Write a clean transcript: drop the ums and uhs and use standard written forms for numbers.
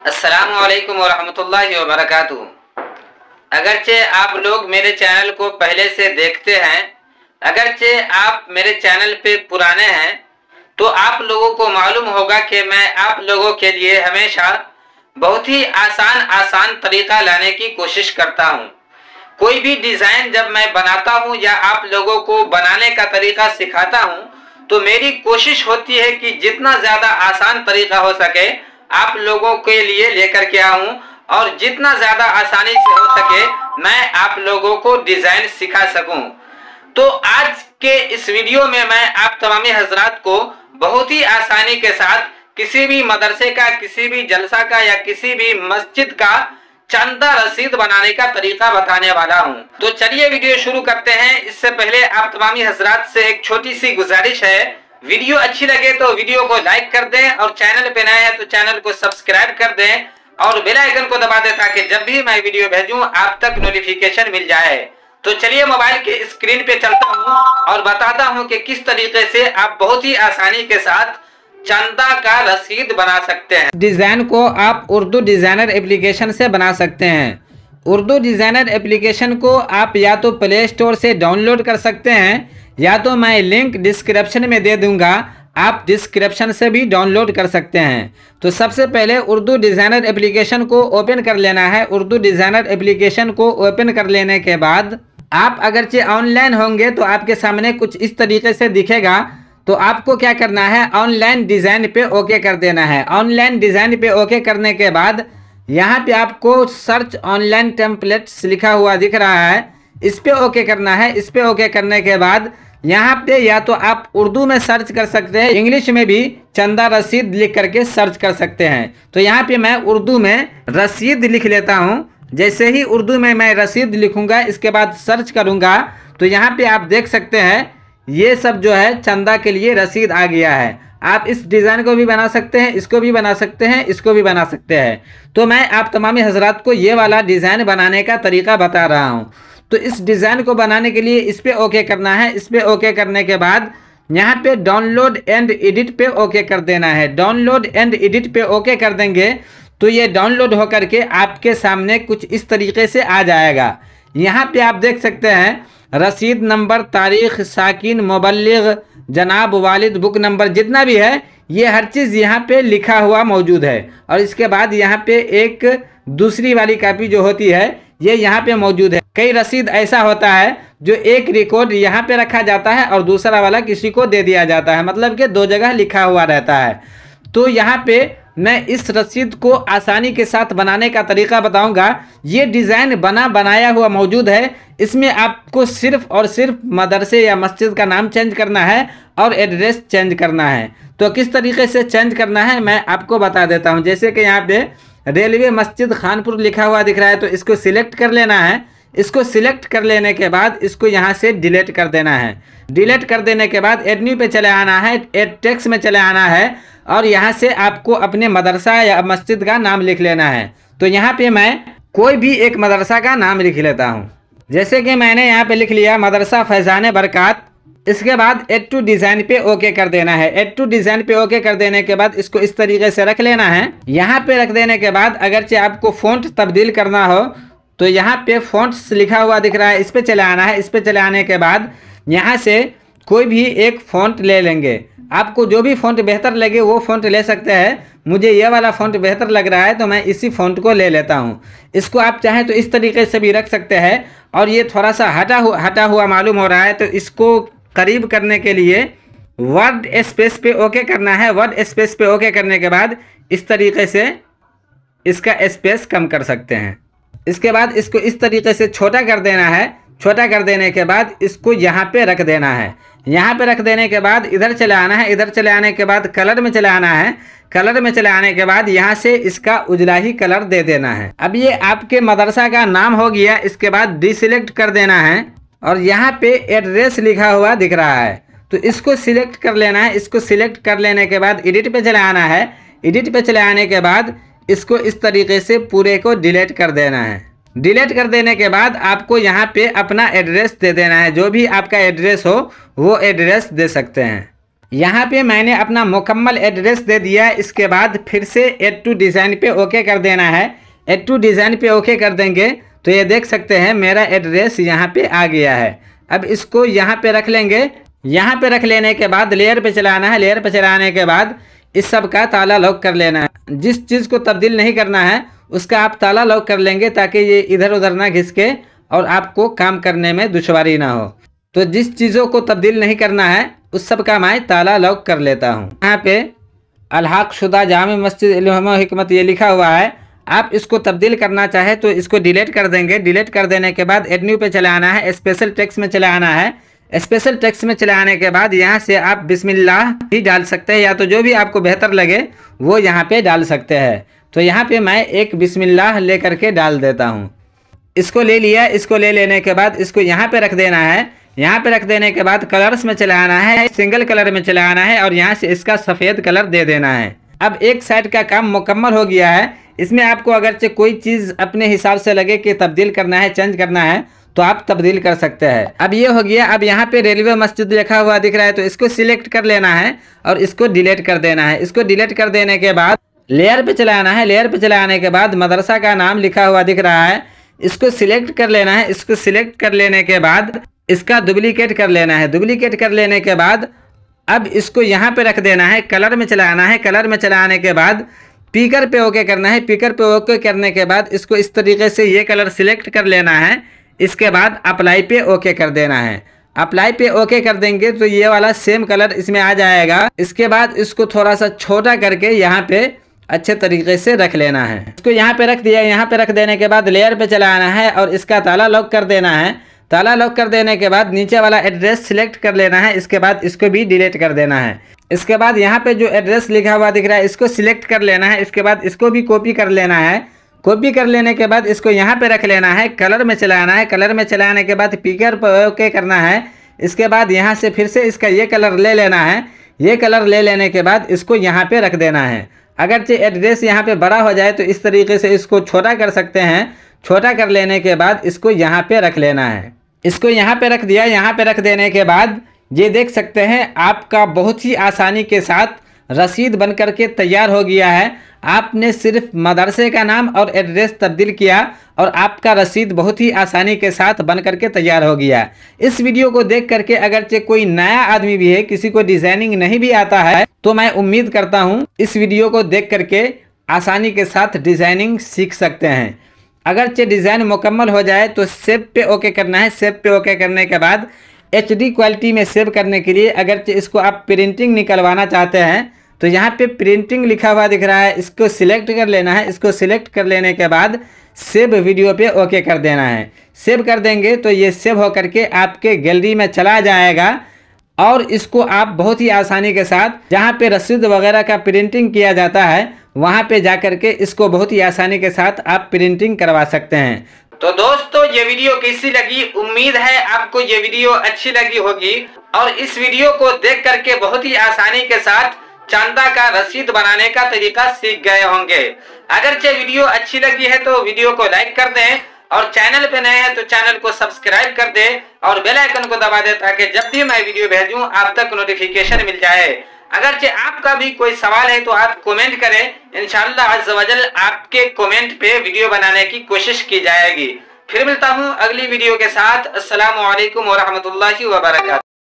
अस्सलामुअलैकुम वरहमतुल्लाहि वबरकातुहू। अगरचे आप लोग मेरे चैनल को पहले से देखते हैं, अगरचे आप मेरे चैनल पे पुराने हैं, तो आप लोगों को मालूम होगा कि मैं आप लोगों के लिए हमेशा बहुत ही आसान तरीका लाने की कोशिश करता हूँ। कोई भी डिज़ाइन जब मैं बनाता हूँ या आप लोगों को बनाने का तरीका सिखाता हूँ, तो मेरी कोशिश होती है कि जितना ज़्यादा आसान तरीका हो सके आप लोगों के लिए लेकर के आऊँ और जितना ज़्यादा आसानी से हो सके मैं आप लोगों को डिज़ाइन सिखा सकूँ। तो आज के इस वीडियो में मैं आप तमामी हजरात को बहुत ही आसानी के साथ किसी भी मदरसे का, किसी भी जलसा का या किसी भी मस्जिद का चंदा रसीद बनाने का तरीका बताने वाला हूं। तो चलिए वीडियो शुरू करते हैं। इससे पहले आप तमामी हजरात से एक छोटी सी गुजारिश है, वीडियो अच्छी लगे तो वीडियो को लाइक कर दें और चैनल पे नए हैं तो चैनल को सब्सक्राइब कर दें और बेल आइकन को दबा दें ताकि जब भी मैं वीडियो भेजूं आप तक नोटिफिकेशन मिल जाए। तो चलिए मोबाइल के स्क्रीन पे चलता हूं और बताता हूं कि किस तरीके से आप बहुत ही आसानी के साथ चंदा का रसीद बना सकते हैं। डिज़ाइन को आप उर्दू डिज़ाइनर एप्लीकेशन से बना सकते हैं। उर्दू डिज़ाइनर एप्लीकेशन को आप या तो प्ले स्टोर से डाउनलोड कर सकते हैं या तो मैं लिंक डिस्क्रिप्शन में दे दूंगा, आप डिस्क्रिप्शन से भी डाउनलोड कर सकते हैं। तो सबसे पहले उर्दू डिज़ाइनर एप्लीकेशन को ओपन कर लेना है। उर्दू डिज़ाइनर एप्लीकेशन को ओपन कर लेने के बाद आप अगरचे ऑनलाइन होंगे तो आपके सामने कुछ इस तरीके से दिखेगा। तो आपको क्या करना है, ऑनलाइन डिज़ाइन पे ओके कर देना है। ऑनलाइन डिज़ाइन पे ओके करने के बाद यहाँ पे आपको सर्च ऑनलाइन टेम्पलेट्स लिखा हुआ दिख रहा है, इस पे ओके करना है। इस पे ओके करने के बाद यहाँ पे या तो आप उर्दू में सर्च कर सकते हैं, इंग्लिश में भी चंदा रसीद लिख करके सर्च कर सकते हैं। तो यहाँ पे मैं उर्दू में रसीद लिख लेता हूँ। जैसे ही उर्दू में मैं रसीद लिखूँगा इसके बाद सर्च करूँगा तो यहाँ पे आप देख सकते हैं ये सब जो है चंदा के लिए रसीद आ गया है। आप इस डिज़ाइन को भी बना सकते हैं, इसको भी बना सकते हैं, इसको भी बना सकते हैं। तो मैं आप तमामी हजरात को ये वाला डिज़ाइन बनाने का तरीका बता रहा हूँ। तो इस डिज़ाइन को बनाने के लिए इस पर ओके करना है। इस पर ओके करने के बाद यहाँ पे डाउनलोड एंड एडिट पे ओके कर देना है। डाउनलोड एंड एडिट पे ओके कर देंगे तो ये डाउनलोड होकर के आपके सामने कुछ इस तरीके से आ जाएगा। यहाँ पे आप देख सकते हैं रसीद नंबर, तारीख, साकिन, मुबल्लिग, जनाब, वालिद, बुक नंबर, जितना भी है ये हर चीज़ यहाँ पे लिखा हुआ मौजूद है। और इसके बाद यहाँ पे एक दूसरी वाली कापी जो होती है ये यहाँ पे मौजूद है। कई रसीद ऐसा होता है जो एक रिकॉर्ड यहाँ पे रखा जाता है और दूसरा वाला किसी को दे दिया जाता है, मतलब कि दो जगह लिखा हुआ रहता है। तो यहाँ पे मैं इस रसीद को आसानी के साथ बनाने का तरीका बताऊंगा। ये डिज़ाइन बनाया हुआ मौजूद है। इसमें आपको सिर्फ और सिर्फ मदरसे या मस्जिद का नाम चेंज करना है और एड्रेस चेंज करना है। तो किस तरीके से चेंज करना है मैं आपको बता देता हूं। जैसे कि यहाँ पे रेलवे मस्जिद खानपुर लिखा हुआ दिख रहा है तो इसको सिलेक्ट कर लेना है। इसको सिलेक्ट कर लेने के बाद इसको यहाँ से डिलीट कर देना है। डिलीट कर देने के बाद एडन्यू पे चले आना है, एड टेक्स्ट में चले आना है और यहाँ से आपको अपने मदरसा या मस्जिद का नाम लिख लेना है। तो यहाँ पे मैं कोई भी एक मदरसा का नाम लिख लेता हूँ। जैसे कि मैंने यहाँ पे लिख लिया मदरसा फैज़ान बरक़ात। इसके बाद एड टू डिज़ाइन पे ओके कर देना है। एड टू डिज़ाइन पे ओके कर देने के बाद इसको इस तरीके से रख लेना है। यहाँ पे रख देने के बाद अगरचे आपको फ़ॉन्ट तब्दील करना हो तो यहाँ पे फ़ॉन्ट्स लिखा हुआ दिख रहा है, इस पर चले आना है। इस पर चले आने के बाद यहाँ से कोई भी एक फ़ॉन्ट ले लेंगे। आपको जो भी फ़ॉन्ट बेहतर लगे वो फ़ॉन्ट ले सकते हैं। मुझे ये वाला फ़ॉन्ट बेहतर लग रहा है तो मैं इसी फ़ॉन्ट को ले लेता हूँ। इसको आप चाहें तो इस तरीके से भी रख सकते हैं। और ये थोड़ा सा हटा हुआ मालूम हो रहा है तो इसको करीब करने के लिए वर्ड स्पेस पे ओके करना है। वर्ड स्पेस पे ओके करने के बाद इस तरीके से इसका स्पेस कम कर सकते हैं। इसके बाद इसको इस तरीके से छोटा कर देना है। छोटा कर देने के बाद इसको यहाँ पे रख देना है। यहाँ पे रख देने के बाद इधर चले आना है। इधर चले आने के बाद कलर में चले आना है। कलर में चले आने के बाद यहाँ से इसका उजला ही कलर दे देना है। अब ये आपके मदरसा का नाम हो गया। इसके बाद डिसेलेक्ट कर देना है और यहाँ पे एड्रेस लिखा हुआ दिख रहा है तो इसको सिलेक्ट कर लेना है। इसको सिलेक्ट कर लेने के बाद एडिट पे चले आना है। एडिट पे चले आने के बाद इसको इस तरीके से पूरे को डिलीट कर देना है। डिलीट कर देने के बाद आपको यहाँ पे अपना एड्रेस दे देना है। जो भी आपका एड्रेस हो वो एड्रेस दे सकते हैं। यहाँ पे मैंने अपना मुकम्मल एड्रेस दे दिया। इसके बाद फिर से ऐड टू डिज़ाइन पे ओके कर देना है। ऐड टू डिज़ाइन पे ओके कर देंगे तो ये देख सकते हैं मेरा एड्रेस यहाँ पे आ गया है। अब इसको यहाँ पे रख लेंगे। यहाँ पे रख लेने के बाद लेयर पे चलाना है। लेयर पे चलाने के बाद इस सब का ताला लॉक कर लेना है। जिस चीज़ को तब्दील नहीं करना है उसका आप ताला लॉक कर लेंगे ताकि ये इधर उधर ना घिसके और आपको काम करने में दुश्वारी ना हो। तो जिस चीज़ों को तब्दील नहीं करना है उस सब का मैं ताला लॉक कर लेता हूँ। यहाँ पे अलहाक शुदा जामे मस्जिद इल्म व हिकमत ये लिखा हुआ है। आप इसको तब्दील करना चाहे तो इसको डिलीट कर देंगे। डिलीट कर देने के बाद एड न्यू पे चला आना है। स्पेशल टेक्स्ट में चला आना है। स्पेशल टेक्स्ट में चले आने के बाद यहाँ से आप बिस्मिल्लाह भी डाल सकते हैं या तो जो भी आपको बेहतर लगे वो यहाँ पे डाल सकते हैं। तो यहाँ पे मैं एक बिस्मिल्लाह ले करके डाल देता हूँ। इसको ले लिया। इसको ले लेने के बाद इसको यहाँ पे रख देना है। यहाँ पे रख देने के बाद कलर्स में चला आना है। सिंगल कलर में चला आना है और यहाँ से इसका सफ़ेद कलर दे देना है। अब एक साइड का काम मुकम्मल हो गया है। इसमें आपको अगरचे कोई चीज़ अपने हिसाब से लगे कि तब्दील करना है, चेंज करना है तो आप तब्दील कर सकते हैं। अब ये हो गया। अब यहाँ पे रेलवे मस्जिद लिखा हुआ दिख रहा है तो इसको सिलेक्ट कर लेना है और इसको डिलीट कर देना है। इसको डिलीट कर देने के बाद लेयर पे चला आना है। लेयर पे चला आने के बाद मदरसा का नाम लिखा हुआ दिख रहा है, इसको सिलेक्ट कर लेना है। इसको सिलेक्ट कर लेने के बाद इसका डुप्लीकेट कर लेना है। डुप्लीकेट कर लेने के बाद अब इसको यहाँ पे रख देना है। कलर में चला आना है। कलर में चला आने के बाद पिकर पे ओके करना है। पिकर पे ओके करने के बाद इसको इस तरीके से ये कलर सिलेक्ट कर लेना है। इसके बाद अप्लाई पे ओके कर देना है। अप्लाई पे ओके कर देंगे तो ये वाला सेम कलर इसमें आ जाएगा। इसके बाद इसको थोड़ा सा छोटा करके यहाँ पे अच्छे तरीके से रख लेना है। इसको यहाँ पे रख दिया। यहाँ पे रख देने के बाद लेयर पे चला आना है और इसका ताला लॉक कर देना है। ताला लॉक कर देने के बाद नीचे वाला एड्रेस सिलेक्ट कर लेना है। इसके बाद इसको भी डिलीट कर देना है। इसके बाद यहाँ पे जो एड्रेस लिखा हुआ दिख रहा है इसको सिलेक्ट कर लेना है। इसके बाद इसको भी कॉपी कर लेना है। कॉपी कर लेने के बाद इसको यहाँ पे रख लेना है। कलर में चलाना है। कलर में चलाने के बाद पिकर पर ओके करना है। इसके बाद यहाँ से फिर से इसका ये कलर ले लेना है। ये कलर ले लेने के बाद इसको यहाँ पे रख देना है। अगरचे एड्रेस यहाँ पे बड़ा हो जाए तो इस तरीके से इसको छोटा कर सकते हैं। छोटा कर लेने के बाद इसको यहाँ पे रख लेना है। इसको यहाँ पे रख दिया। यहाँ पे रख देने के बाद ये देख सकते हैं आपका बहुत ही आसानी के साथ रसीद बन करके तैयार हो गया है। आपने सिर्फ मदरसे का नाम और एड्रेस तब्दील किया और आपका रसीद बहुत ही आसानी के साथ बन करके तैयार हो गया। इस वीडियो को देख करके अगरचे कोई नया आदमी भी है, किसी को डिज़ाइनिंग नहीं भी आता है, तो मैं उम्मीद करता हूँ इस वीडियो को देख करके आसानी के साथ डिज़ाइनिंग सीख सकते हैं। अगरचे डिज़ाइन मुकम्मल हो जाए तो सेव पे ओके करना है। सेव पे ओके करने के बाद HD क्वालिटी में सेव करने के लिए अगरचे इसको आप प्रिंटिंग निकलवाना चाहते हैं तो यहाँ पे प्रिंटिंग लिखा हुआ दिख रहा है, इसको सिलेक्ट कर लेना है। इसको सिलेक्ट कर लेने के बाद सेव वीडियो पे ओके कर देना है। सेव कर देंगे तो ये सेव होकर के आपके गैलरी में चला जाएगा और इसको आप बहुत ही आसानी के साथ जहाँ पे रसीद वगैरह का प्रिंटिंग किया जाता है वहाँ पे जा कर के इसको बहुत ही आसानी के साथ आप प्रिंटिंग करवा सकते हैं। तो दोस्तों ये वीडियो कैसी लगी? उम्मीद है आपको ये वीडियो अच्छी लगी होगी और इस वीडियो को देख करके बहुत ही आसानी के साथ चंदा का रसीद बनाने का तरीका सीख गए होंगे। अगर ये वीडियो अच्छी लगी है तो वीडियो को लाइक कर दें और चैनल पे नए हैं तो चैनल को सब्सक्राइब कर दें और बेल आइकन को दबा दें ताकि जब भी मैं वीडियो भेजूं आप तक नोटिफिकेशन मिल जाए। अगर जे आपका भी कोई सवाल है तो आप कमेंट करें। इंशाअल्लाह अज़्ज़ व जल आपके कमेंट पे वीडियो बनाने की कोशिश की जाएगी। फिर मिलता हूँ अगली वीडियो के साथ। अस्सलामु अलैकुम व रहमतुल्लाहि व बरकातहू।